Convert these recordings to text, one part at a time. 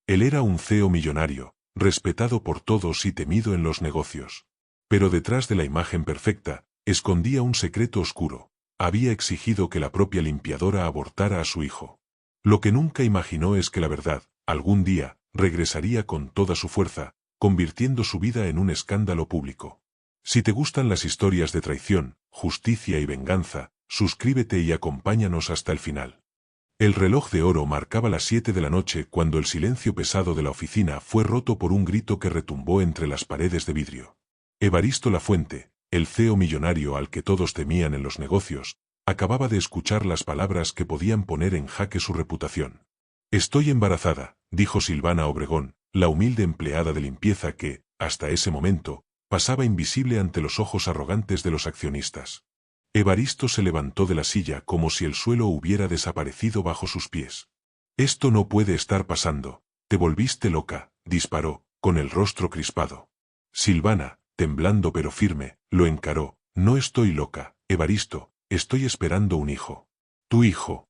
Él era un CEO millonario, respetado por todos y temido en los negocios. Pero detrás de la imagen perfecta, escondía un secreto oscuro. Había exigido que la propia limpiadora abortara a su hijo. Lo que nunca imaginó es que la verdad, algún día, regresaría con toda su fuerza, convirtiendo su vida en un escándalo público. Si te gustan las historias de traición, justicia y venganza, suscríbete y acompáñanos hasta el final. El reloj de oro marcaba las 7 de la noche cuando el silencio pesado de la oficina fue roto por un grito que retumbó entre las paredes de vidrio. Evaristo Lafuente, el CEO millonario al que todos temían en los negocios, acababa de escuchar las palabras que podían poner en jaque su reputación. «Estoy embarazada», dijo Silvana Obregón, la humilde empleada de limpieza que, hasta ese momento, pasaba invisible ante los ojos arrogantes de los accionistas. Evaristo se levantó de la silla como si el suelo hubiera desaparecido bajo sus pies. «Esto no puede estar pasando. Te volviste loca», disparó, con el rostro crispado. Silvana, temblando pero firme, lo encaró. «No estoy loca, Evaristo, estoy esperando un hijo». «¿Tu hijo?».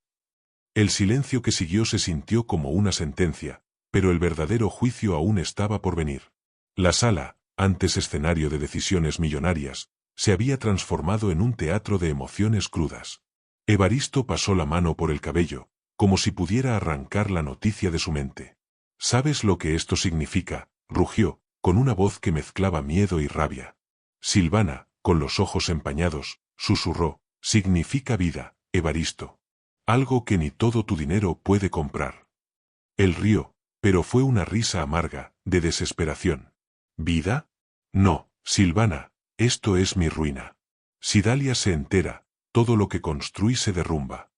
El silencio que siguió se sintió como una sentencia, pero el verdadero juicio aún estaba por venir. La sala, antes escenario de decisiones millonarias, se había transformado en un teatro de emociones crudas. Evaristo pasó la mano por el cabello, como si pudiera arrancar la noticia de su mente. «¿Sabes lo que esto significa?», rugió, con una voz que mezclaba miedo y rabia. Silvana, con los ojos empañados, susurró: «Significa vida, Evaristo. Algo que ni todo tu dinero puede comprar». Él rió, pero fue una risa amarga, de desesperación. «¿Vida? No, Silvana, esto es mi ruina. Si Dalia se entera, todo lo que construí se derrumba».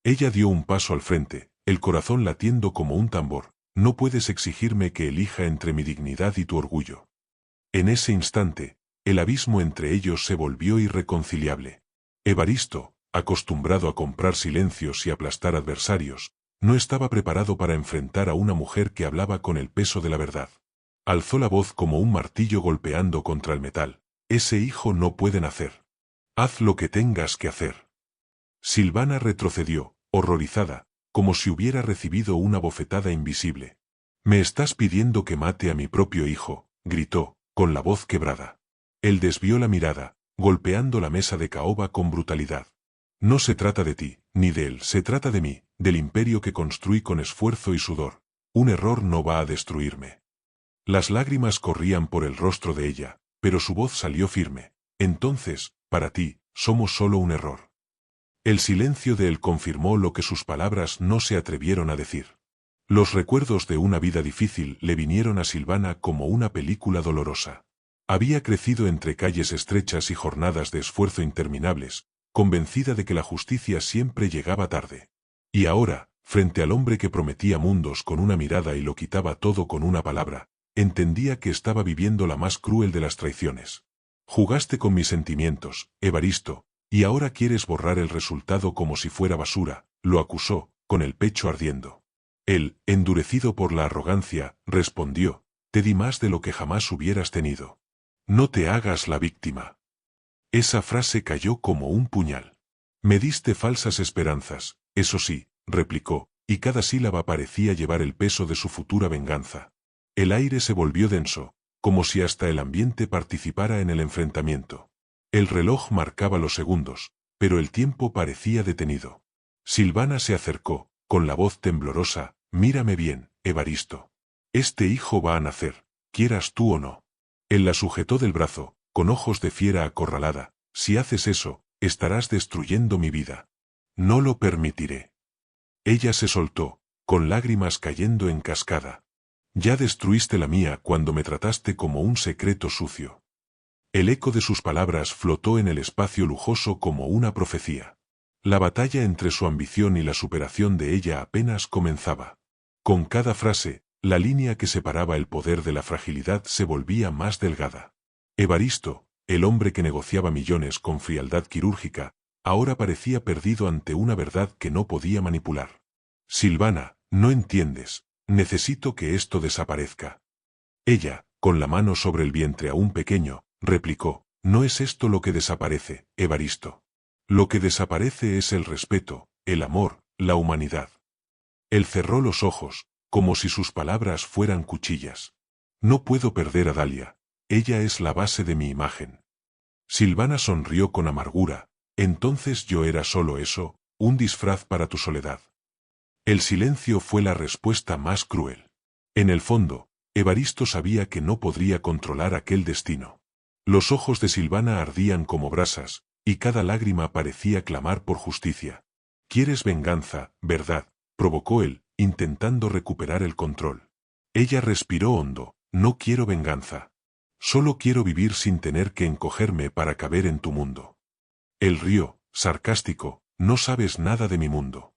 Ella dio un paso al frente, el corazón latiendo como un tambor. «No puedes exigirme que elija entre mi dignidad y tu orgullo». En ese instante, el abismo entre ellos se volvió irreconciliable. Evaristo, acostumbrado a comprar silencios y aplastar adversarios, no estaba preparado para enfrentar a una mujer que hablaba con el peso de la verdad. Alzó la voz como un martillo golpeando contra el metal. «Ese hijo no puede nacer. Haz lo que tengas que hacer». Silvana retrocedió, horrorizada, como si hubiera recibido una bofetada invisible. «¿Me estás pidiendo que mate a mi propio hijo?», gritó, con la voz quebrada. Él desvió la mirada, golpeando la mesa de caoba con brutalidad. «No se trata de ti, ni de él, se trata de mí, del imperio que construí con esfuerzo y sudor. Un error no va a destruirme». Las lágrimas corrían por el rostro de ella, pero su voz salió firme. «Entonces, para ti, somos solo un error». El silencio de él confirmó lo que sus palabras no se atrevieron a decir. Los recuerdos de una vida difícil le vinieron a Silvana como una película dolorosa. Había crecido entre calles estrechas y jornadas de esfuerzo interminables, convencida de que la justicia siempre llegaba tarde. Y ahora, frente al hombre que prometía mundos con una mirada y lo quitaba todo con una palabra, entendía que estaba viviendo la más cruel de las traiciones. «Jugaste con mis sentimientos, Evaristo, y ahora quieres borrar el resultado como si fuera basura», lo acusó, con el pecho ardiendo. Él, endurecido por la arrogancia, respondió: «Te di más de lo que jamás hubieras tenido. No te hagas la víctima». Esa frase cayó como un puñal. «Me diste falsas esperanzas, eso sí», replicó, y cada sílaba parecía llevar el peso de su futura venganza. El aire se volvió denso, como si hasta el ambiente participara en el enfrentamiento. El reloj marcaba los segundos, pero el tiempo parecía detenido. Silvana se acercó, con la voz temblorosa: «Mírame bien, Evaristo. Este hijo va a nacer, quieras tú o no». Él la sujetó del brazo, con ojos de fiera acorralada: «Si haces eso, estarás destruyendo mi vida. No lo permitiré». Ella se soltó, con lágrimas cayendo en cascada. «Ya destruiste la mía cuando me trataste como un secreto sucio». El eco de sus palabras flotó en el espacio lujoso como una profecía. La batalla entre su ambición y la superación de ella apenas comenzaba. Con cada frase, la línea que separaba el poder de la fragilidad se volvía más delgada. Evaristo, el hombre que negociaba millones con frialdad quirúrgica, ahora parecía perdido ante una verdad que no podía manipular. «Silvana, no entiendes, necesito que esto desaparezca». Ella, con la mano sobre el vientre aún pequeño, replicó: «No es esto lo que desaparece, Evaristo. Lo que desaparece es el respeto, el amor, la humanidad». Él cerró los ojos, como si sus palabras fueran cuchillas. No puedo perder a Dalia. Ella es la base de mi imagen. Silvana sonrió con amargura. Entonces yo era solo eso, un disfraz para tu soledad. El silencio fue la respuesta más cruel. En el fondo, Evaristo sabía que no podría controlar aquel destino. Los ojos de Silvana ardían como brasas, y cada lágrima parecía clamar por justicia. «¿Quieres venganza, verdad?», provocó él, intentando recuperar el control. Ella respiró hondo. «No quiero venganza. Solo quiero vivir sin tener que encogerme para caber en tu mundo». Él rió, sarcástico. «No sabes nada de mi mundo».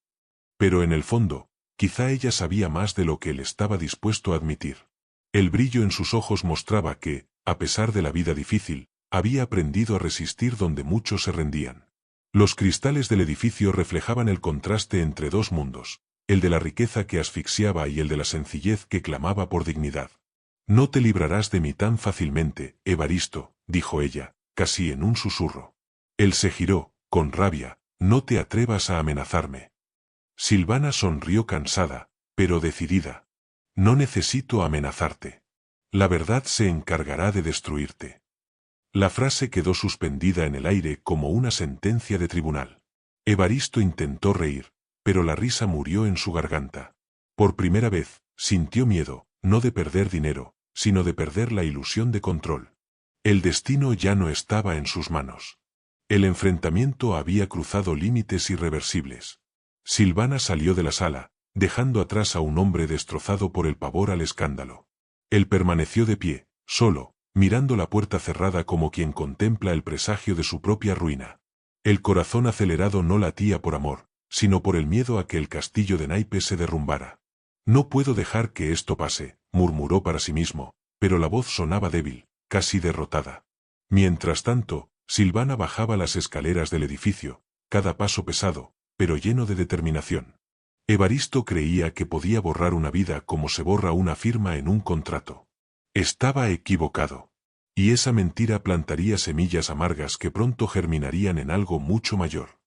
Pero en el fondo, quizá ella sabía más de lo que él estaba dispuesto a admitir. El brillo en sus ojos mostraba que, a pesar de la vida difícil, había aprendido a resistir donde muchos se rendían. Los cristales del edificio reflejaban el contraste entre dos mundos, el de la riqueza que asfixiaba y el de la sencillez que clamaba por dignidad. «No te librarás de mí tan fácilmente, Evaristo», dijo ella, casi en un susurro. Él se giró, con rabia. «No te atrevas a amenazarme». Silvana sonrió cansada, pero decidida. «No necesito amenazarte. La verdad se encargará de destruirte». La frase quedó suspendida en el aire como una sentencia de tribunal. Evaristo intentó reír, pero la risa murió en su garganta. Por primera vez, sintió miedo, no de perder dinero, sino de perder la ilusión de control. El destino ya no estaba en sus manos. El enfrentamiento había cruzado límites irreversibles. Silvana salió de la sala, dejando atrás a un hombre destrozado por el pavor al escándalo. Él permaneció de pie, solo, mirando la puerta cerrada como quien contempla el presagio de su propia ruina. El corazón acelerado no latía por amor, sino por el miedo a que el castillo de naipes se derrumbara. «No puedo dejar que esto pase», murmuró para sí mismo, pero la voz sonaba débil, casi derrotada. Mientras tanto, Silvana bajaba las escaleras del edificio, cada paso pesado, pero lleno de determinación. Evaristo creía que podía borrar una vida como se borra una firma en un contrato. Estaba equivocado. Y esa mentira plantaría semillas amargas que pronto germinarían en algo mucho mayor.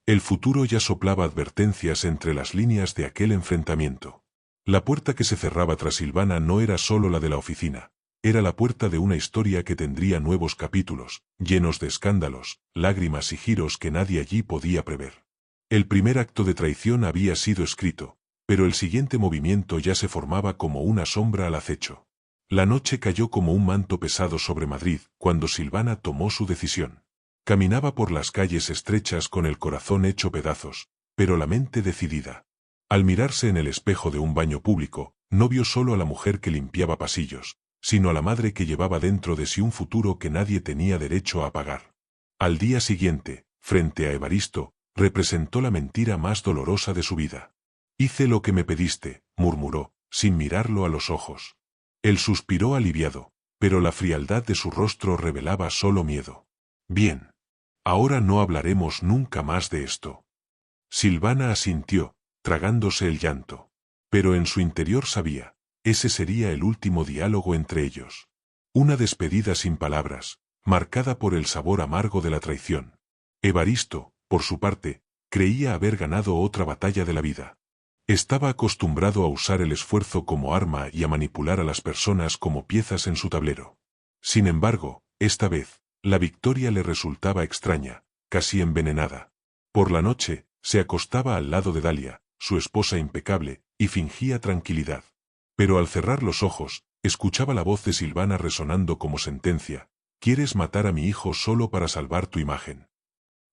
El futuro ya soplaba advertencias entre las líneas de aquel enfrentamiento. La puerta que se cerraba tras Silvana no era solo la de la oficina, era la puerta de una historia que tendría nuevos capítulos, llenos de escándalos, lágrimas y giros que nadie allí podía prever. El primer acto de traición había sido escrito, pero el siguiente movimiento ya se formaba como una sombra al acecho. La noche cayó como un manto pesado sobre Madrid cuando Silvana tomó su decisión. Caminaba por las calles estrechas con el corazón hecho pedazos, pero la mente decidida. Al mirarse en el espejo de un baño público, no vio solo a la mujer que limpiaba pasillos, sino a la madre que llevaba dentro de sí un futuro que nadie tenía derecho a pagar. Al día siguiente, frente a Evaristo, representó la mentira más dolorosa de su vida. «Hice lo que me pediste», murmuró, sin mirarlo a los ojos. Él suspiró aliviado, pero la frialdad de su rostro revelaba solo miedo. «Bien. Ahora no hablaremos nunca más de esto». Silvana asintió, tragándose el llanto. Pero en su interior sabía, ese sería el último diálogo entre ellos. Una despedida sin palabras, marcada por el sabor amargo de la traición. Evaristo, por su parte, creía haber ganado otra batalla de la vida. Estaba acostumbrado a usar el esfuerzo como arma y a manipular a las personas como piezas en su tablero. Sin embargo, esta vez, la victoria le resultaba extraña, casi envenenada. Por la noche, se acostaba al lado de Dalia, su esposa impecable, y fingía tranquilidad. Pero al cerrar los ojos, escuchaba la voz de Silvana resonando como sentencia: «¿Quieres matar a mi hijo solo para salvar tu imagen?».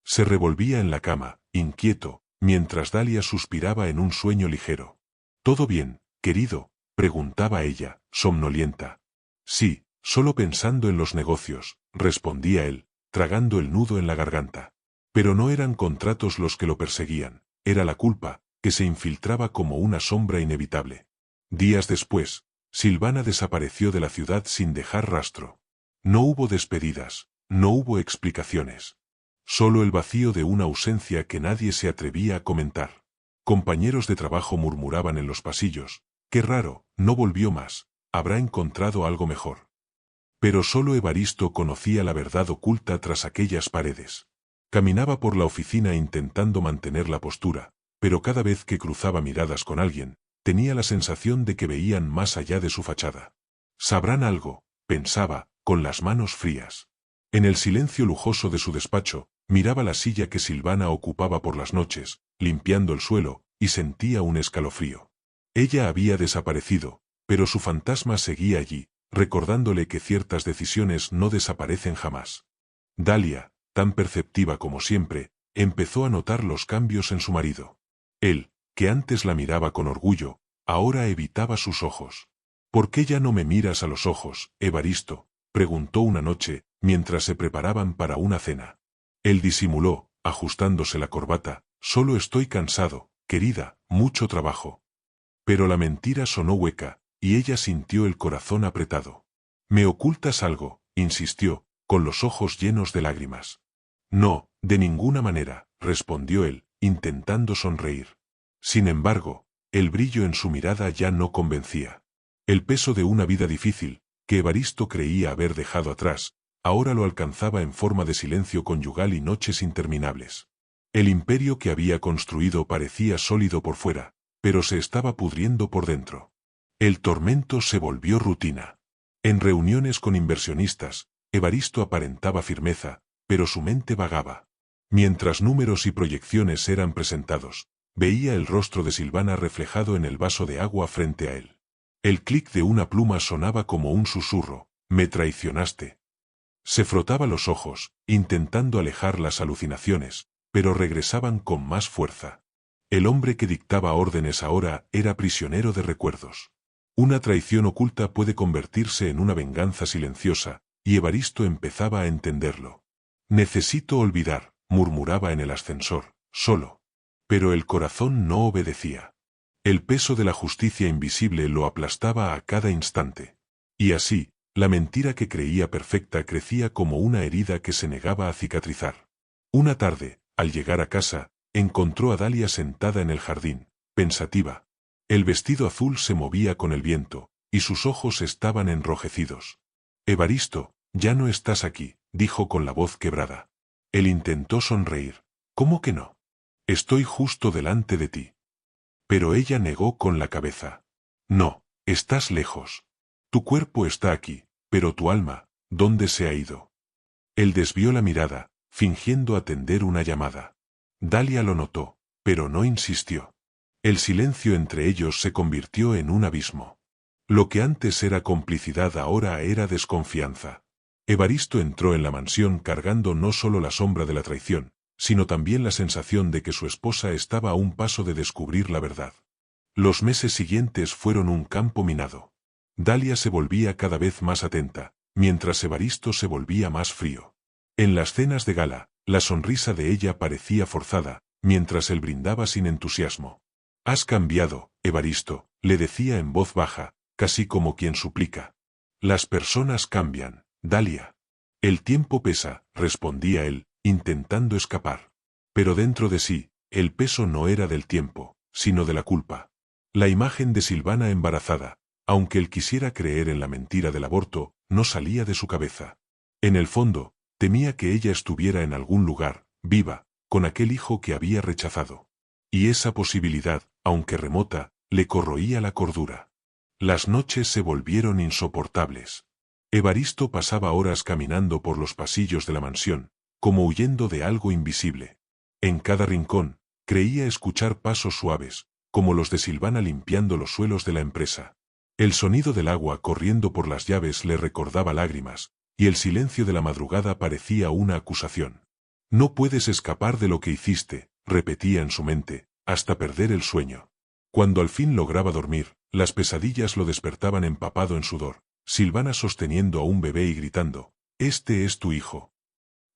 Se revolvía en la cama, inquieto, mientras Dalia suspiraba en un sueño ligero. «¿Todo bien, querido?», preguntaba ella, somnolienta. «Sí, solo pensando en los negocios», respondía él, tragando el nudo en la garganta. Pero no eran contratos los que lo perseguían, era la culpa, que se infiltraba como una sombra inevitable. Días después, Silvana desapareció de la ciudad sin dejar rastro. No hubo despedidas, no hubo explicaciones. Solo el vacío de una ausencia que nadie se atrevía a comentar. Compañeros de trabajo murmuraban en los pasillos: «Qué raro, no volvió más, habrá encontrado algo mejor». Pero solo Evaristo conocía la verdad oculta tras aquellas paredes. Caminaba por la oficina intentando mantener la postura, pero cada vez que cruzaba miradas con alguien, tenía la sensación de que veían más allá de su fachada. Sabrán algo, pensaba, con las manos frías. En el silencio lujoso de su despacho, miraba la silla que Silvana ocupaba por las noches, limpiando el suelo, y sentía un escalofrío. Ella había desaparecido, pero su fantasma seguía allí, recordándole que ciertas decisiones no desaparecen jamás. Dalia, tan perceptiva como siempre, empezó a notar los cambios en su marido. Él, que antes la miraba con orgullo, ahora evitaba sus ojos. «¿Por qué ya no me miras a los ojos, Evaristo?», preguntó una noche, mientras se preparaban para una cena. Él disimuló, ajustándose la corbata: «Solo estoy cansado, querida, mucho trabajo». Pero la mentira sonó hueca, y ella sintió el corazón apretado. «¿Me ocultas algo?», insistió, con los ojos llenos de lágrimas. «No, de ninguna manera», respondió él, intentando sonreír. Sin embargo, el brillo en su mirada ya no convencía. El peso de una vida difícil, que Evaristo creía haber dejado atrás, ahora lo alcanzaba en forma de silencio conyugal y noches interminables. El imperio que había construido parecía sólido por fuera, pero se estaba pudriendo por dentro. El tormento se volvió rutina. En reuniones con inversionistas, Evaristo aparentaba firmeza, pero su mente vagaba. Mientras números y proyecciones eran presentados, veía el rostro de Silvana reflejado en el vaso de agua frente a él. El clic de una pluma sonaba como un susurro: «Me traicionaste». Se frotaba los ojos, intentando alejar las alucinaciones, pero regresaban con más fuerza. El hombre que dictaba órdenes ahora era prisionero de recuerdos. Una traición oculta puede convertirse en una venganza silenciosa, y Evaristo empezaba a entenderlo. «Necesito olvidar», murmuraba en el ascensor, solo. Pero el corazón no obedecía. El peso de la justicia invisible lo aplastaba a cada instante. Y así, la mentira que creía perfecta crecía como una herida que se negaba a cicatrizar. Una tarde, al llegar a casa, encontró a Dalia sentada en el jardín, pensativa. El vestido azul se movía con el viento, y sus ojos estaban enrojecidos. «Evaristo, ya no estás aquí», dijo con la voz quebrada. Él intentó sonreír. «¿Cómo que no? Estoy justo delante de ti». Pero ella negó con la cabeza. «No, estás lejos. Tu cuerpo está aquí, pero tu alma, ¿dónde se ha ido?». Él desvió la mirada, fingiendo atender una llamada. Dalia lo notó, pero no insistió. El silencio entre ellos se convirtió en un abismo. Lo que antes era complicidad ahora era desconfianza. Evaristo entró en la mansión cargando no solo la sombra de la traición, sino también la sensación de que su esposa estaba a un paso de descubrir la verdad. Los meses siguientes fueron un campo minado. Dalia se volvía cada vez más atenta, mientras Evaristo se volvía más frío. En las cenas de gala, la sonrisa de ella parecía forzada, mientras él brindaba sin entusiasmo. «Has cambiado, Evaristo», le decía en voz baja, casi como quien suplica. «Las personas cambian, Dalia». «El tiempo pesa», respondía él, intentando escapar. Pero dentro de sí, el peso no era del tiempo, sino de la culpa. La imagen de Silvana embarazada, aunque él quisiera creer en la mentira del aborto, no salía de su cabeza. En el fondo, temía que ella estuviera en algún lugar, viva, con aquel hijo que había rechazado. Y esa posibilidad, aunque remota, le corroía la cordura. Las noches se volvieron insoportables. Evaristo pasaba horas caminando por los pasillos de la mansión, como huyendo de algo invisible. En cada rincón, creía escuchar pasos suaves, como los de Silvana limpiando los suelos de la empresa. El sonido del agua corriendo por las llaves le recordaba lágrimas, y el silencio de la madrugada parecía una acusación. «No puedes escapar de lo que hiciste», repetía en su mente, hasta perder el sueño. Cuando al fin lograba dormir, las pesadillas lo despertaban empapado en sudor, Silvana sosteniendo a un bebé y gritando: «Este es tu hijo».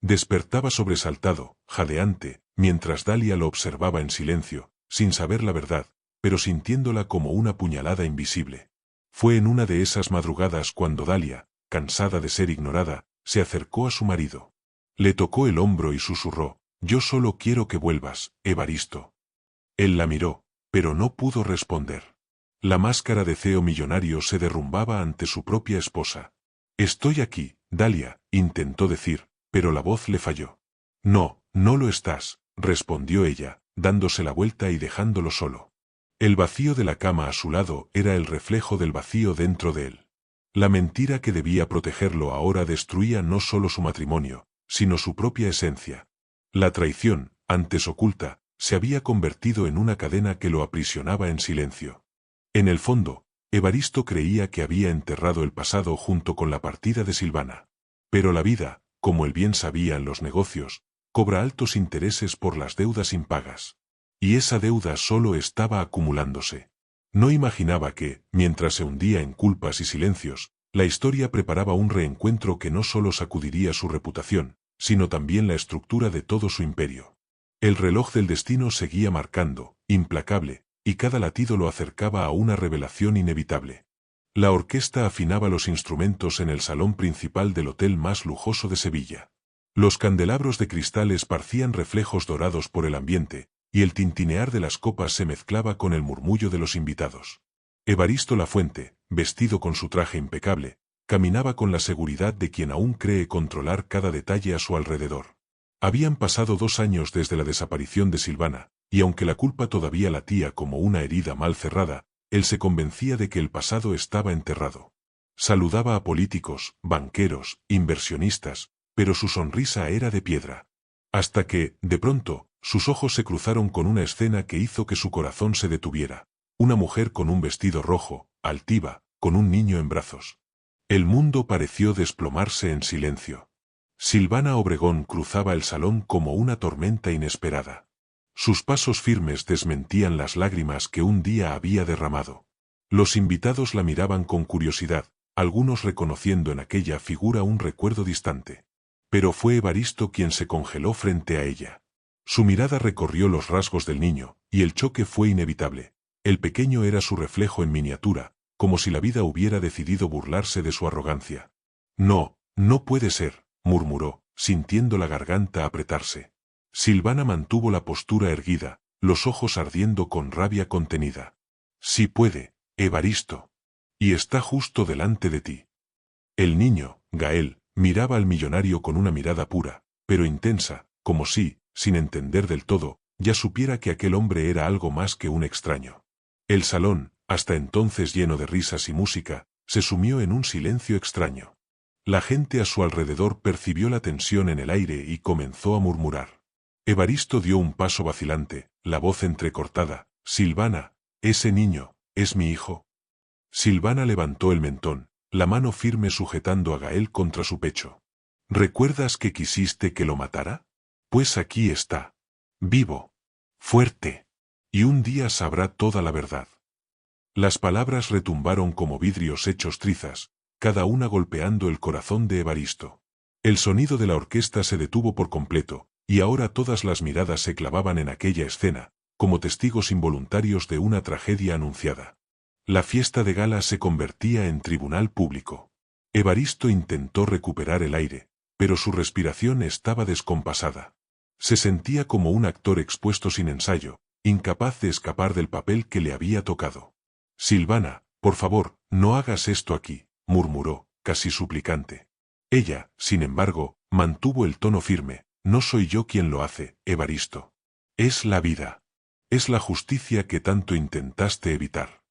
Despertaba sobresaltado, jadeante, mientras Dalia lo observaba en silencio, sin saber la verdad, pero sintiéndola como una puñalada invisible. Fue en una de esas madrugadas cuando Dalia, cansada de ser ignorada, se acercó a su marido. Le tocó el hombro y susurró: «Yo solo quiero que vuelvas, Evaristo». Él la miró, pero no pudo responder. La máscara de CEO millonario se derrumbaba ante su propia esposa. «Estoy aquí, Dalia», intentó decir, pero la voz le falló. «No, no lo estás», respondió ella, dándose la vuelta y dejándolo solo. El vacío de la cama a su lado era el reflejo del vacío dentro de él. La mentira que debía protegerlo ahora destruía no solo su matrimonio, sino su propia esencia. La traición, antes oculta, se había convertido en una cadena que lo aprisionaba en silencio. En el fondo, Evaristo creía que había enterrado el pasado junto con la partida de Silvana. Pero la vida, como él bien sabía en los negocios, cobra altos intereses por las deudas impagas. Y esa deuda solo estaba acumulándose. No imaginaba que, mientras se hundía en culpas y silencios, la historia preparaba un reencuentro que no solo sacudiría su reputación, sino también la estructura de todo su imperio. El reloj del destino seguía marcando, implacable, y cada latido lo acercaba a una revelación inevitable. La orquesta afinaba los instrumentos en el salón principal del hotel más lujoso de Sevilla. Los candelabros de cristal esparcían reflejos dorados por el ambiente, y el tintinear de las copas se mezclaba con el murmullo de los invitados. Evaristo Lafuente, vestido con su traje impecable, caminaba con la seguridad de quien aún cree controlar cada detalle a su alrededor. Habían pasado 2 años desde la desaparición de Silvana, y aunque la culpa todavía latía como una herida mal cerrada, él se convencía de que el pasado estaba enterrado. Saludaba a políticos, banqueros, inversionistas, pero su sonrisa era de piedra. Hasta que, de pronto, sus ojos se cruzaron con una escena que hizo que su corazón se detuviera. Una mujer con un vestido rojo, altiva, con un niño en brazos. El mundo pareció desplomarse en silencio. Silvana Obregón cruzaba el salón como una tormenta inesperada. Sus pasos firmes desmentían las lágrimas que un día había derramado. Los invitados la miraban con curiosidad, algunos reconociendo en aquella figura un recuerdo distante. Pero fue Evaristo quien se congeló frente a ella. Su mirada recorrió los rasgos del niño, y el choque fue inevitable. El pequeño era su reflejo en miniatura, como si la vida hubiera decidido burlarse de su arrogancia. No, no puede ser, murmuró, sintiendo la garganta apretarse. Silvana mantuvo la postura erguida, los ojos ardiendo con rabia contenida. Sí puede, Evaristo. Y está justo delante de ti. El niño, Gael, miraba al millonario con una mirada pura, pero intensa, como si, sin entender del todo, ya supiera que aquel hombre era algo más que un extraño. El salón, hasta entonces lleno de risas y música, se sumió en un silencio extraño. La gente a su alrededor percibió la tensión en el aire y comenzó a murmurar. Evaristo dio un paso vacilante, la voz entrecortada. Silvana, ese niño, ¿es mi hijo? Silvana levantó el mentón, la mano firme sujetando a Gael contra su pecho. ¿Recuerdas que quisiste que lo matara? Pues aquí está. Vivo. Fuerte. Y un día sabrá toda la verdad. Las palabras retumbaron como vidrios hechos trizas, cada una golpeando el corazón de Evaristo. El sonido de la orquesta se detuvo por completo, y ahora todas las miradas se clavaban en aquella escena, como testigos involuntarios de una tragedia anunciada. La fiesta de gala se convertía en tribunal público. Evaristo intentó recuperar el aire, pero su respiración estaba descompasada. Se sentía como un actor expuesto sin ensayo, incapaz de escapar del papel que le había tocado. Silvana, por favor, no hagas esto aquí, murmuró, casi suplicante. Ella, sin embargo, mantuvo el tono firme. No soy yo quien lo hace, Evaristo. Es la vida. Es la justicia que tanto intentaste evitar.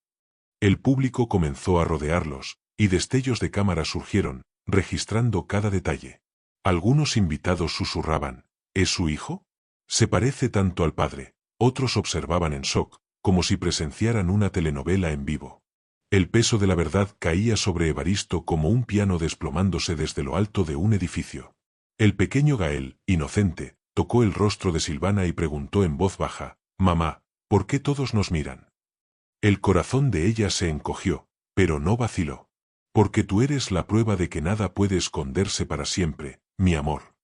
El público comenzó a rodearlos, y destellos de cámara surgieron, registrando cada detalle. Algunos invitados susurraban, ¿es su hijo? Se parece tanto al padre. Otros observaban en shock, como si presenciaran una telenovela en vivo. El peso de la verdad caía sobre Evaristo como un piano desplomándose desde lo alto de un edificio. El pequeño Gael, inocente, tocó el rostro de Silvana y preguntó en voz baja, «Mamá, ¿por qué todos nos miran?» El corazón de ella se encogió, pero no vaciló. «Porque tú eres la prueba de que nada puede esconderse para siempre, mi amor».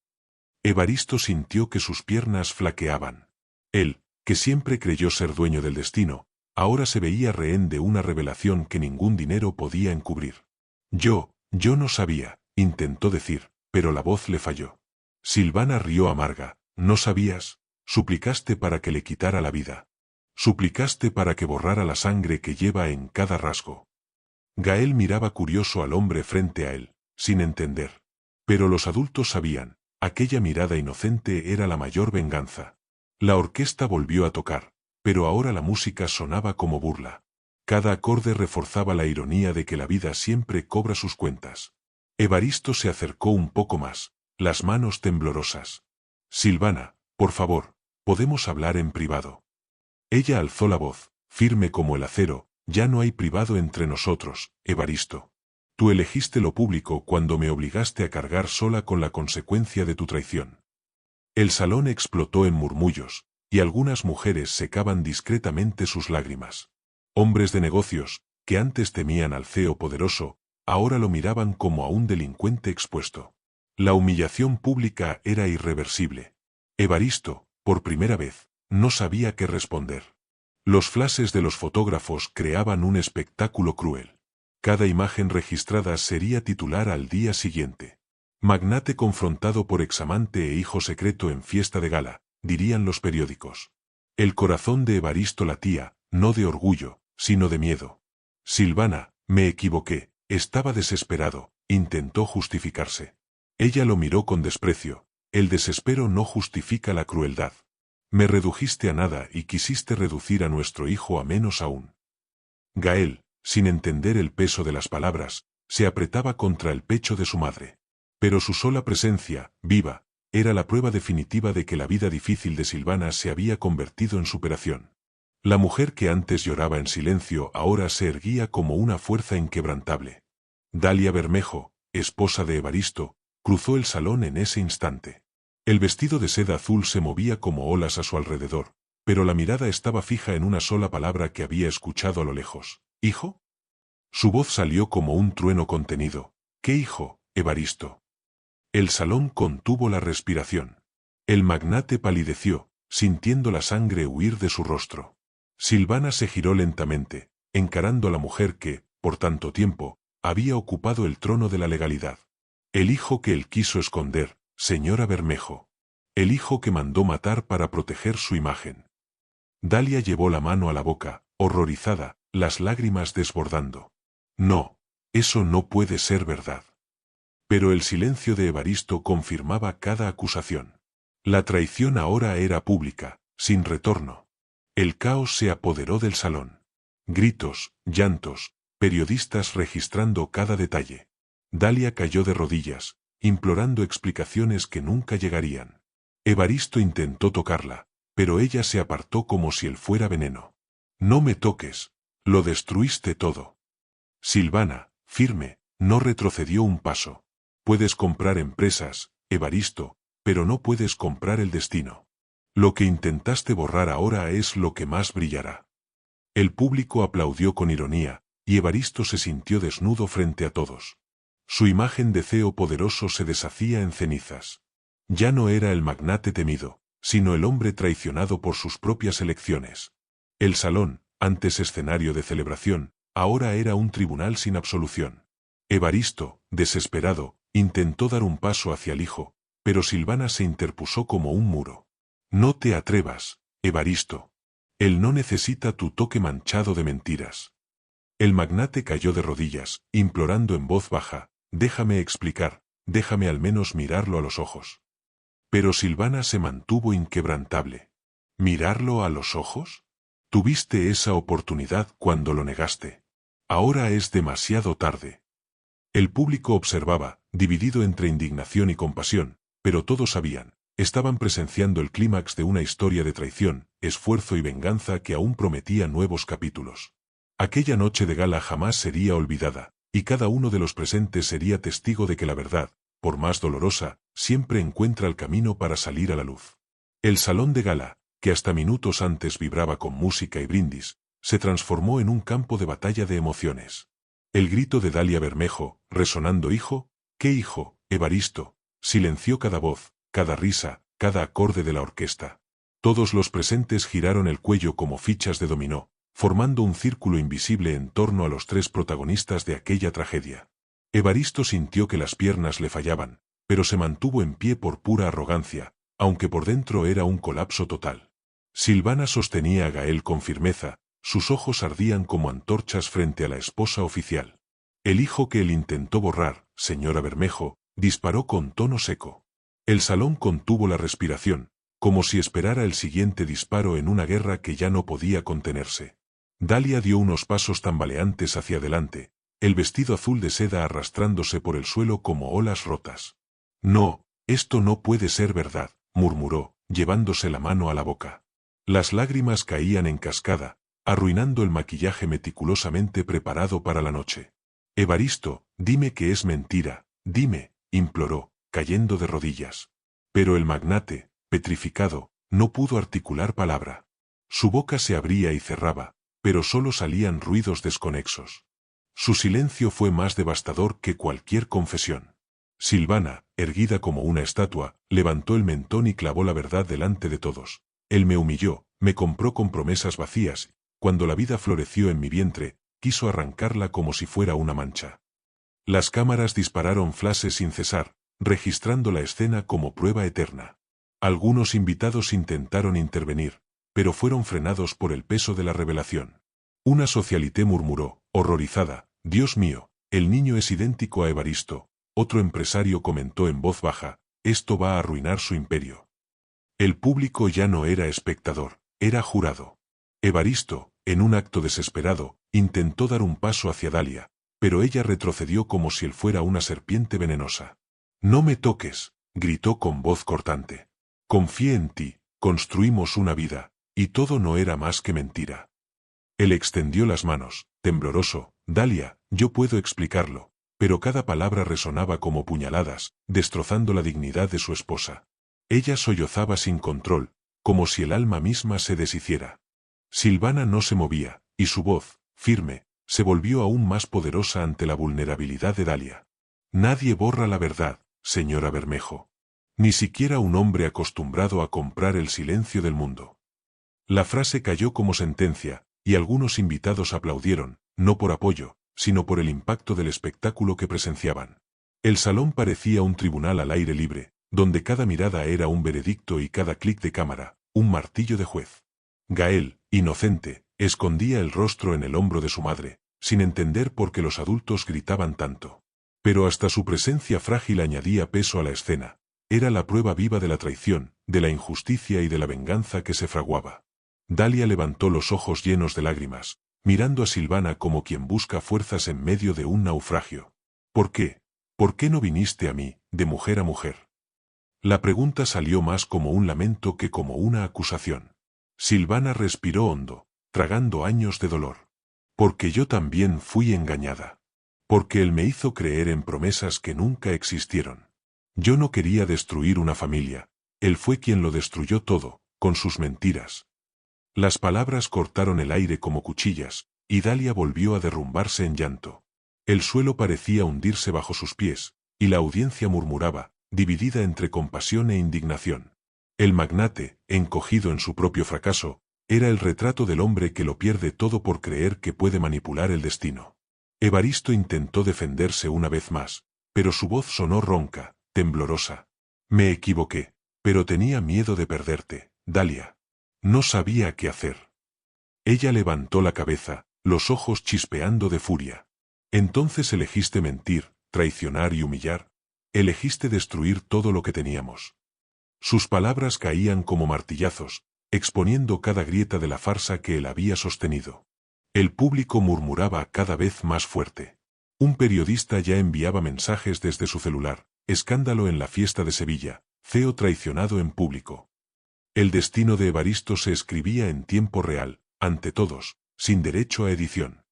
Evaristo sintió que sus piernas flaqueaban. Él, que siempre creyó ser dueño del destino, ahora se veía rehén de una revelación que ningún dinero podía encubrir. Yo no sabía, intentó decir, pero la voz le falló. Silvana rió amarga. ¿No sabías? Suplicaste para que le quitara la vida. Suplicaste para que borrara la sangre que lleva en cada rasgo. Gael miraba curioso al hombre frente a él, sin entender. Pero los adultos sabían, aquella mirada inocente era la mayor venganza. La orquesta volvió a tocar, pero ahora la música sonaba como burla. Cada acorde reforzaba la ironía de que la vida siempre cobra sus cuentas. Evaristo se acercó un poco más, las manos temblorosas. Silvana, por favor, podemos hablar en privado. Ella alzó la voz, firme como el acero, ya no hay privado entre nosotros, Evaristo. Tú elegiste lo público cuando me obligaste a cargar sola con la consecuencia de tu traición. El salón explotó en murmullos, y algunas mujeres secaban discretamente sus lágrimas. Hombres de negocios, que antes temían al CEO poderoso, ahora lo miraban como a un delincuente expuesto. La humillación pública era irreversible. Evaristo, por primera vez, no sabía qué responder. Los flashes de los fotógrafos creaban un espectáculo cruel. Cada imagen registrada sería titular al día siguiente. Magnate confrontado por examante e hijo secreto en fiesta de gala, dirían los periódicos. El corazón de Evaristo latía, no de orgullo, sino de miedo. Silvana, me equivoqué, estaba desesperado, intentó justificarse. Ella lo miró con desprecio. El desespero no justifica la crueldad. Me redujiste a nada y quisiste reducir a nuestro hijo a menos aún. Gael, sin entender el peso de las palabras, se apretaba contra el pecho de su madre. Pero su sola presencia, viva, era la prueba definitiva de que la vida difícil de Silvana se había convertido en superación. La mujer que antes lloraba en silencio ahora se erguía como una fuerza inquebrantable. Dalia Bermejo, esposa de Evaristo, cruzó el salón en ese instante. El vestido de seda azul se movía como olas a su alrededor, pero la mirada estaba fija en una sola palabra que había escuchado a lo lejos. ¿Hijo? Su voz salió como un trueno contenido. ¿Qué hijo, Evaristo? El salón contuvo la respiración. El magnate palideció, sintiendo la sangre huir de su rostro. Silvana se giró lentamente, encarando a la mujer que, por tanto tiempo, había ocupado el trono de la legalidad. El hijo que él quiso esconder, señora Bermejo. El hijo que mandó matar para proteger su imagen. Dalia llevó la mano a la boca, horrorizada, las lágrimas desbordando. No, eso no puede ser verdad. Pero el silencio de Evaristo confirmaba cada acusación. La traición ahora era pública, sin retorno. El caos se apoderó del salón. Gritos, llantos, periodistas registrando cada detalle. Dalia cayó de rodillas, implorando explicaciones que nunca llegarían. Evaristo intentó tocarla, pero ella se apartó como si él fuera veneno. No me toques, lo destruiste todo. Silvana, firme, no retrocedió un paso. Puedes comprar empresas, Evaristo, pero no puedes comprar el destino. Lo que intentaste borrar ahora es lo que más brillará. El público aplaudió con ironía, y Evaristo se sintió desnudo frente a todos. Su imagen de CEO poderoso se deshacía en cenizas. Ya no era el magnate temido, sino el hombre traicionado por sus propias elecciones. El salón, antes escenario de celebración, ahora era un tribunal sin absolución. Evaristo, desesperado, intentó dar un paso hacia el hijo, pero Silvana se interpuso como un muro. No te atrevas, Evaristo. Él no necesita tu toque manchado de mentiras. El magnate cayó de rodillas, implorando en voz baja, déjame explicar, déjame al menos mirarlo a los ojos. Pero Silvana se mantuvo inquebrantable. ¿Mirarlo a los ojos? Tuviste esa oportunidad cuando lo negaste. Ahora es demasiado tarde. El público observaba, dividido entre indignación y compasión, pero todos sabían, estaban presenciando el clímax de una historia de traición, esfuerzo y venganza que aún prometía nuevos capítulos. Aquella noche de gala jamás sería olvidada, y cada uno de los presentes sería testigo de que la verdad, por más dolorosa, siempre encuentra el camino para salir a la luz. El salón de gala, que hasta minutos antes vibraba con música y brindis, se transformó en un campo de batalla de emociones. El grito de Dalia Bermejo, resonando hijo, ¿qué hijo, Evaristo?, silenció cada voz, cada risa, cada acorde de la orquesta. Todos los presentes giraron el cuello como fichas de dominó, formando un círculo invisible en torno a los tres protagonistas de aquella tragedia. Evaristo sintió que las piernas le fallaban, pero se mantuvo en pie por pura arrogancia, aunque por dentro era un colapso total. Silvana sostenía a Gael con firmeza, sus ojos ardían como antorchas frente a la esposa oficial. El hijo que él intentó borrar, señora Bermejo, disparó con tono seco. El salón contuvo la respiración, como si esperara el siguiente disparo en una guerra que ya no podía contenerse. Dalia dio unos pasos tambaleantes hacia adelante, el vestido azul de seda arrastrándose por el suelo como olas rotas. No, esto no puede ser verdad, murmuró, llevándose la mano a la boca. Las lágrimas caían en cascada, arruinando el maquillaje meticulosamente preparado para la noche. Evaristo, dime que es mentira, dime, imploró, cayendo de rodillas. Pero el magnate, petrificado, no pudo articular palabra. Su boca se abría y cerraba, pero solo salían ruidos desconexos. Su silencio fue más devastador que cualquier confesión. Silvana, erguida como una estatua, levantó el mentón y clavó la verdad delante de todos. Él me humilló, me compró con promesas vacías, cuando la vida floreció en mi vientre, quiso arrancarla como si fuera una mancha. Las cámaras dispararon flashes sin cesar, registrando la escena como prueba eterna. Algunos invitados intentaron intervenir, pero fueron frenados por el peso de la revelación. Una socialité murmuró, horrorizada, «Dios mío, el niño es idéntico a Evaristo». Otro empresario comentó en voz baja, «Esto va a arruinar su imperio». El público ya no era espectador, era jurado. Evaristo, en un acto desesperado, intentó dar un paso hacia Dalia, pero ella retrocedió como si él fuera una serpiente venenosa. «No me toques», gritó con voz cortante. «Confié en ti, construimos una vida, y todo no era más que mentira». Él extendió las manos, tembloroso, «Dalia, yo puedo explicarlo», pero cada palabra resonaba como puñaladas, destrozando la dignidad de su esposa. Ella sollozaba sin control, como si el alma misma se deshiciera. Silvana no se movía, y su voz, firme, se volvió aún más poderosa ante la vulnerabilidad de Dalia. «Nadie borra la verdad, señora Bermejo. Ni siquiera un hombre acostumbrado a comprar el silencio del mundo». La frase cayó como sentencia, y algunos invitados aplaudieron, no por apoyo, sino por el impacto del espectáculo que presenciaban. El salón parecía un tribunal al aire libre, donde cada mirada era un veredicto y cada clic de cámara, un martillo de juez. Gael, inocente, escondía el rostro en el hombro de su madre, sin entender por qué los adultos gritaban tanto. Pero hasta su presencia frágil añadía peso a la escena. Era la prueba viva de la traición, de la injusticia y de la venganza que se fraguaba. Dalia levantó los ojos llenos de lágrimas, mirando a Silvana como quien busca fuerzas en medio de un naufragio. «¿Por qué? ¿Por qué no viniste a mí, de mujer a mujer?» La pregunta salió más como un lamento que como una acusación. Silvana respiró hondo, tragando años de dolor. «Porque yo también fui engañada. Porque él me hizo creer en promesas que nunca existieron. Yo no quería destruir una familia, él fue quien lo destruyó todo, con sus mentiras». Las palabras cortaron el aire como cuchillas, y Dalia volvió a derrumbarse en llanto. El suelo parecía hundirse bajo sus pies, y la audiencia murmuraba, dividida entre compasión e indignación. El magnate, encogido en su propio fracaso, era el retrato del hombre que lo pierde todo por creer que puede manipular el destino. Evaristo intentó defenderse una vez más, pero su voz sonó ronca, temblorosa. «Me equivoqué, pero tenía miedo de perderte, Dalia. No sabía qué hacer». Ella levantó la cabeza, los ojos chispeando de furia. «Entonces elegiste mentir, traicionar y humillar. Elegiste destruir todo lo que teníamos». Sus palabras caían como martillazos, exponiendo cada grieta de la farsa que él había sostenido. El público murmuraba cada vez más fuerte. Un periodista ya enviaba mensajes desde su celular. «Escándalo en la fiesta de Sevilla, CEO traicionado en público». El destino de Evaristo se escribía en tiempo real, ante todos, sin derecho a edición.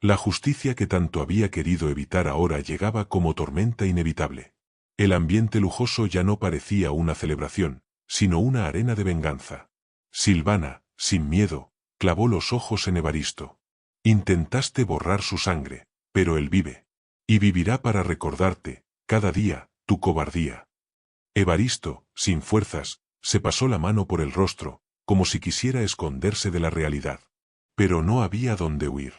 La justicia que tanto había querido evitar ahora llegaba como tormenta inevitable. El ambiente lujoso ya no parecía una celebración, sino una arena de venganza. Silvana, sin miedo, clavó los ojos en Evaristo. «Intentaste borrar su sangre, pero él vive. Y vivirá para recordarte, cada día, tu cobardía». Evaristo, sin fuerzas, se pasó la mano por el rostro, como si quisiera esconderse de la realidad. Pero no había dónde huir.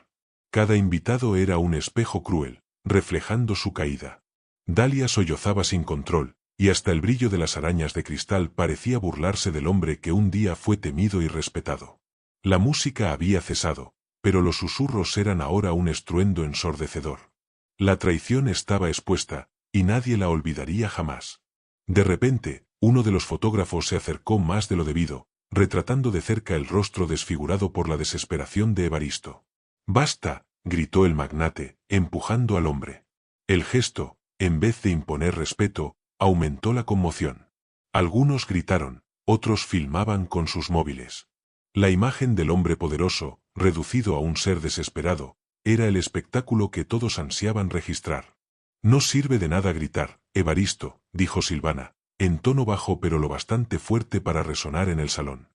Cada invitado era un espejo cruel, reflejando su caída. Dalia sollozaba sin control, y hasta el brillo de las arañas de cristal parecía burlarse del hombre que un día fue temido y respetado. La música había cesado, pero los susurros eran ahora un estruendo ensordecedor. La traición estaba expuesta, y nadie la olvidaría jamás. De repente, Uno de los fotógrafos se acercó más de lo debido, retratando de cerca el rostro desfigurado por la desesperación de Evaristo. «¡Basta!», gritó el magnate, empujando al hombre. El gesto, en vez de imponer respeto, aumentó la conmoción. Algunos gritaron, otros filmaban con sus móviles. La imagen del hombre poderoso, reducido a un ser desesperado, era el espectáculo que todos ansiaban registrar. «No sirve de nada gritar, Evaristo», dijo Silvana, en tono bajo pero lo bastante fuerte para resonar en el salón.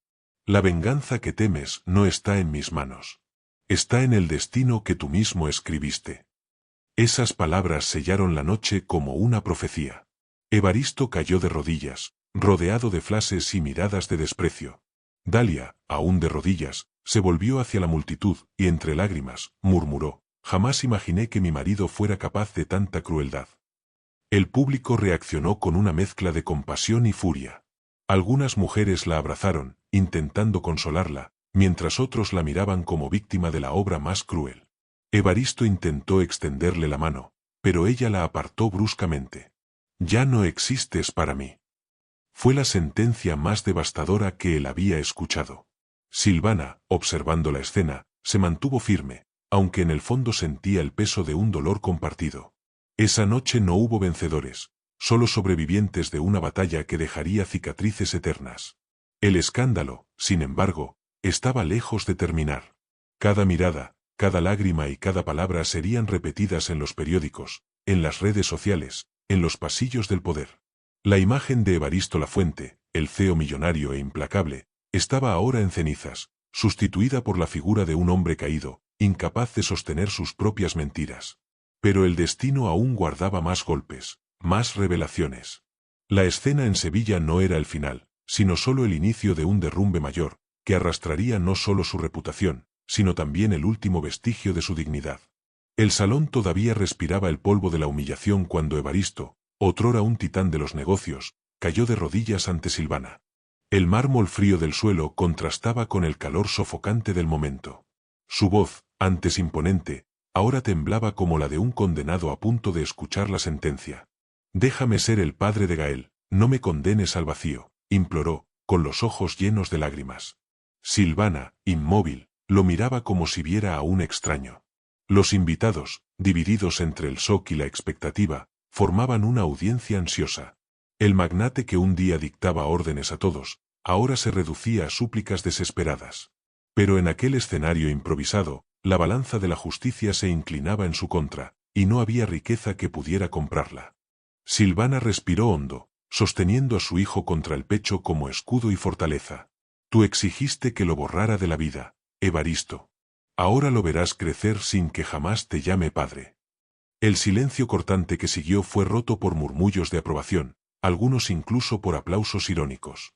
«La venganza que temes no está en mis manos. Está en el destino que tú mismo escribiste». Esas palabras sellaron la noche como una profecía. Evaristo cayó de rodillas, rodeado de flashes y miradas de desprecio. Dalia, aún de rodillas, se volvió hacia la multitud y entre lágrimas, murmuró: «Jamás imaginé que mi marido fuera capaz de tanta crueldad». El público reaccionó con una mezcla de compasión y furia. Algunas mujeres la abrazaron, intentando consolarla, mientras otros la miraban como víctima de la obra más cruel. Evaristo intentó extenderle la mano, pero ella la apartó bruscamente. «Ya no existes para mí». Fue la sentencia más devastadora que él había escuchado. Silvana, observando la escena, se mantuvo firme, aunque en el fondo sentía el peso de un dolor compartido. Esa noche no hubo vencedores, solo sobrevivientes de una batalla que dejaría cicatrices eternas. El escándalo, sin embargo, estaba lejos de terminar. Cada mirada, cada lágrima y cada palabra serían repetidas en los periódicos, en las redes sociales, en los pasillos del poder. La imagen de Evaristo Lafuente, el CEO millonario e implacable, estaba ahora en cenizas, sustituida por la figura de un hombre caído, incapaz de sostener sus propias mentiras. Pero el destino aún guardaba más golpes, más revelaciones. La escena en Sevilla no era el final, sino solo el inicio de un derrumbe mayor, que arrastraría no solo su reputación, sino también el último vestigio de su dignidad. El salón todavía respiraba el polvo de la humillación cuando Evaristo, otrora un titán de los negocios, cayó de rodillas ante Silvana. El mármol frío del suelo contrastaba con el calor sofocante del momento. Su voz, antes imponente, ahora temblaba como la de un condenado a punto de escuchar la sentencia. «Déjame ser el padre de Gael, no me condenes al vacío», imploró, con los ojos llenos de lágrimas. Silvana, inmóvil, lo miraba como si viera a un extraño. Los invitados, divididos entre el shock y la expectativa, formaban una audiencia ansiosa. El magnate que un día dictaba órdenes a todos, ahora se reducía a súplicas desesperadas. Pero en aquel escenario improvisado, la balanza de la justicia se inclinaba en su contra, y no había riqueza que pudiera comprarla. Silvana respiró hondo, sosteniendo a su hijo contra el pecho como escudo y fortaleza. «Tú exigiste que lo borrara de la vida, Evaristo. Ahora lo verás crecer sin que jamás te llame padre». El silencio cortante que siguió fue roto por murmullos de aprobación, algunos incluso por aplausos irónicos.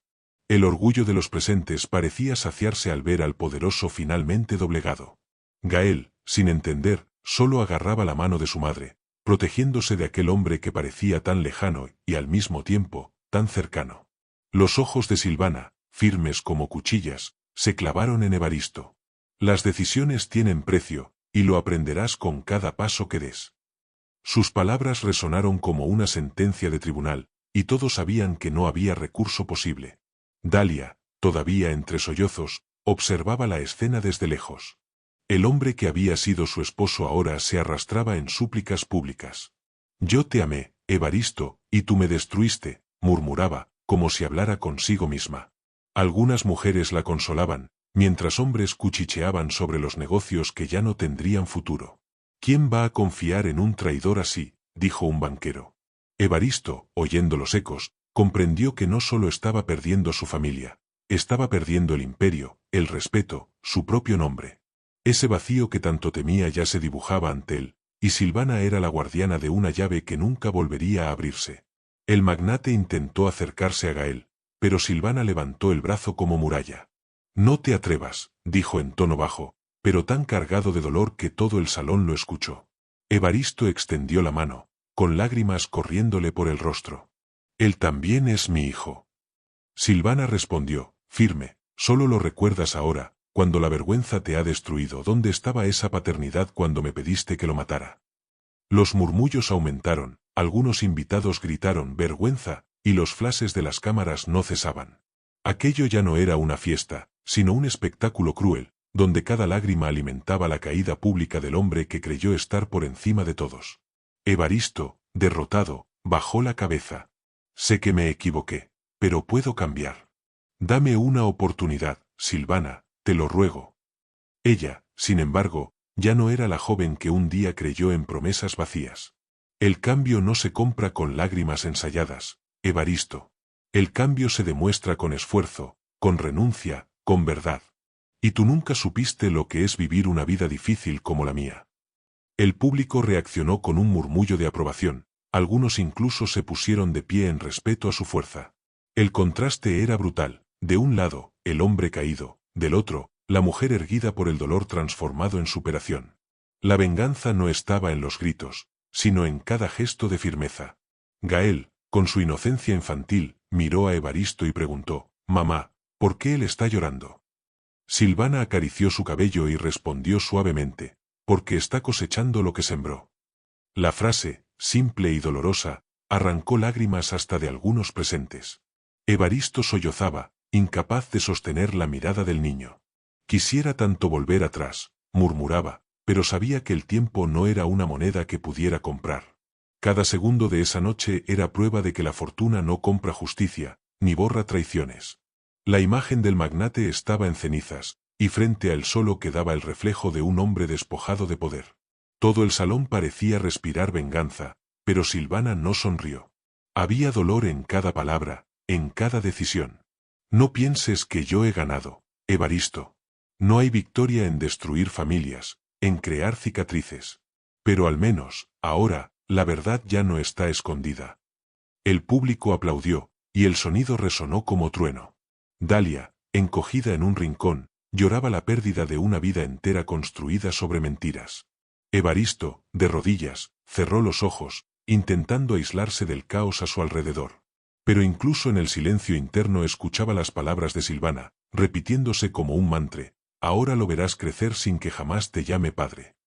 El orgullo de los presentes parecía saciarse al ver al poderoso finalmente doblegado. Gael, sin entender, solo agarraba la mano de su madre, protegiéndose de aquel hombre que parecía tan lejano y al mismo tiempo, tan cercano. Los ojos de Silvana, firmes como cuchillas, se clavaron en Evaristo. «Las decisiones tienen precio, y lo aprenderás con cada paso que des». Sus palabras resonaron como una sentencia de tribunal, y todos sabían que no había recurso posible. Dalia, todavía entre sollozos, observaba la escena desde lejos. El hombre que había sido su esposo ahora se arrastraba en súplicas públicas. «Yo te amé, Evaristo, y tú me destruiste», murmuraba, como si hablara consigo misma. Algunas mujeres la consolaban, mientras hombres cuchicheaban sobre los negocios que ya no tendrían futuro. «¿Quién va a confiar en un traidor así?», dijo un banquero. Evaristo, oyendo los ecos, comprendió que no solo estaba perdiendo su familia, estaba perdiendo el imperio, el respeto, su propio nombre. Ese vacío que tanto temía ya se dibujaba ante él, y Silvana era la guardiana de una llave que nunca volvería a abrirse. El magnate intentó acercarse a Gael, pero Silvana levantó el brazo como muralla. «No te atrevas», dijo en tono bajo, pero tan cargado de dolor que todo el salón lo escuchó. Evaristo extendió la mano, con lágrimas corriéndole por el rostro. «Él también es mi hijo». Silvana respondió, firme: «Solo lo recuerdas ahora, cuando la vergüenza te ha destruido. ¿Dónde estaba esa paternidad cuando me pediste que lo matara?». Los murmullos aumentaron, algunos invitados gritaron «¡vergüenza!» y los flashes de las cámaras no cesaban. Aquello ya no era una fiesta, sino un espectáculo cruel, donde cada lágrima alimentaba la caída pública del hombre que creyó estar por encima de todos. Evaristo, derrotado, bajó la cabeza. Sé que me equivoqué, pero puedo cambiar. Dame una oportunidad, Silvana, te lo ruego. Ella, sin embargo, ya no era la joven que un día creyó en promesas vacías. El cambio no se compra con lágrimas ensayadas, Evaristo. El cambio se demuestra con esfuerzo, con renuncia, con verdad. Y tú nunca supiste lo que es vivir una vida difícil como la mía. El público reaccionó con un murmullo de aprobación, algunos incluso se pusieron de pie en respeto a su fuerza. El contraste era brutal, de un lado, el hombre caído, del otro, la mujer erguida por el dolor transformado en superación. La venganza no estaba en los gritos, sino en cada gesto de firmeza. Gael, con su inocencia infantil, miró a Evaristo y preguntó, «Mamá, ¿por qué él está llorando?» Silvana acarició su cabello y respondió suavemente, «Porque está cosechando lo que sembró». La frase, simple y dolorosa, arrancó lágrimas hasta de algunos presentes. Evaristo sollozaba, incapaz de sostener la mirada del niño. Quisiera tanto volver atrás, murmuraba, pero sabía que el tiempo no era una moneda que pudiera comprar. Cada segundo de esa noche era prueba de que la fortuna no compra justicia, ni borra traiciones. La imagen del magnate estaba en cenizas, y frente a él solo quedaba el reflejo de un hombre despojado de poder. Todo el salón parecía respirar venganza, pero Silvana no sonrió. Había dolor en cada palabra, en cada decisión. No pienses que yo he ganado, Evaristo. No hay victoria en destruir familias, en crear cicatrices. Pero al menos, ahora, la verdad ya no está escondida. El público aplaudió, y el sonido resonó como trueno. Dalia, encogida en un rincón, lloraba la pérdida de una vida entera construida sobre mentiras. Evaristo, de rodillas, cerró los ojos, intentando aislarse del caos a su alrededor. Pero incluso en el silencio interno escuchaba las palabras de Silvana, repitiéndose como un mantra, «Ahora lo verás crecer sin que jamás te llame padre».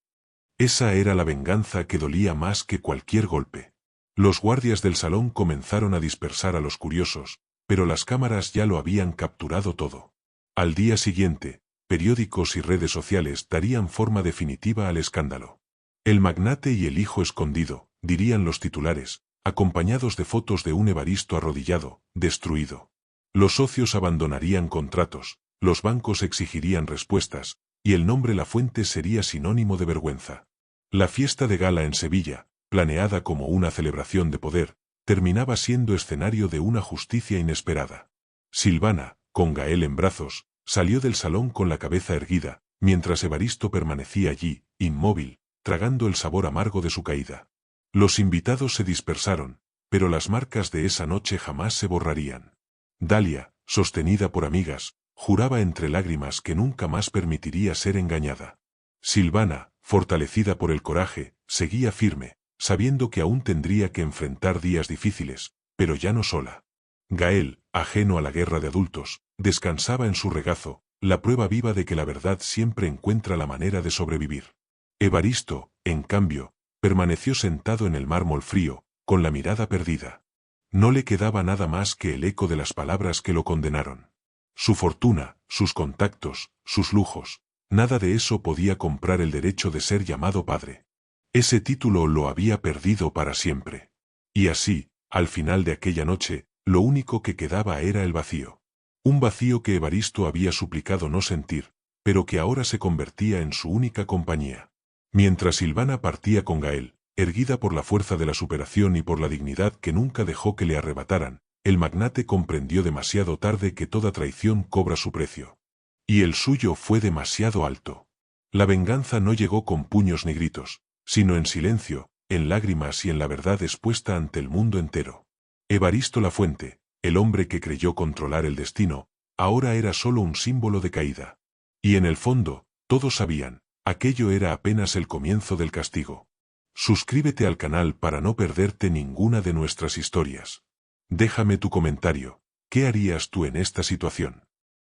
Esa era la venganza que dolía más que cualquier golpe. Los guardias del salón comenzaron a dispersar a los curiosos, pero las cámaras ya lo habían capturado todo. Al día siguiente, periódicos y redes sociales darían forma definitiva al escándalo. El magnate y el hijo escondido, dirían los titulares, acompañados de fotos de un Evaristo arrodillado, destruido. Los socios abandonarían contratos, los bancos exigirían respuestas, y el nombre La Fuente sería sinónimo de vergüenza. La fiesta de gala en Sevilla, planeada como una celebración de poder, terminaba siendo escenario de una justicia inesperada. Silvana, con Gael en brazos, salió del salón con la cabeza erguida, mientras Evaristo permanecía allí, inmóvil, tragando el sabor amargo de su caída. Los invitados se dispersaron, pero las marcas de esa noche jamás se borrarían. Dalia, sostenida por amigas, juraba entre lágrimas que nunca más permitiría ser engañada. Silvana, fortalecida por el coraje, seguía firme, sabiendo que aún tendría que enfrentar días difíciles, pero ya no sola. Gael, ajeno a la guerra de adultos, descansaba en su regazo, la prueba viva de que la verdad siempre encuentra la manera de sobrevivir. Evaristo, en cambio, permaneció sentado en el mármol frío, con la mirada perdida. No le quedaba nada más que el eco de las palabras que lo condenaron. Su fortuna, sus contactos, sus lujos, nada de eso podía comprar el derecho de ser llamado padre. Ese título lo había perdido para siempre. Y así, al final de aquella noche, lo único que quedaba era el vacío. Un vacío que Evaristo había suplicado no sentir, pero que ahora se convertía en su única compañía. Mientras Silvana partía con Gael, erguida por la fuerza de la superación y por la dignidad que nunca dejó que le arrebataran, el magnate comprendió demasiado tarde que toda traición cobra su precio. Y el suyo fue demasiado alto. La venganza no llegó con puños ni gritos, sino en silencio, en lágrimas y en la verdad expuesta ante el mundo entero. Evaristo La Fuente, el hombre que creyó controlar el destino, ahora era solo un símbolo de caída. Y en el fondo, todos sabían, aquello era apenas el comienzo del castigo. Suscríbete al canal para no perderte ninguna de nuestras historias. Déjame tu comentario, ¿qué harías tú en esta situación?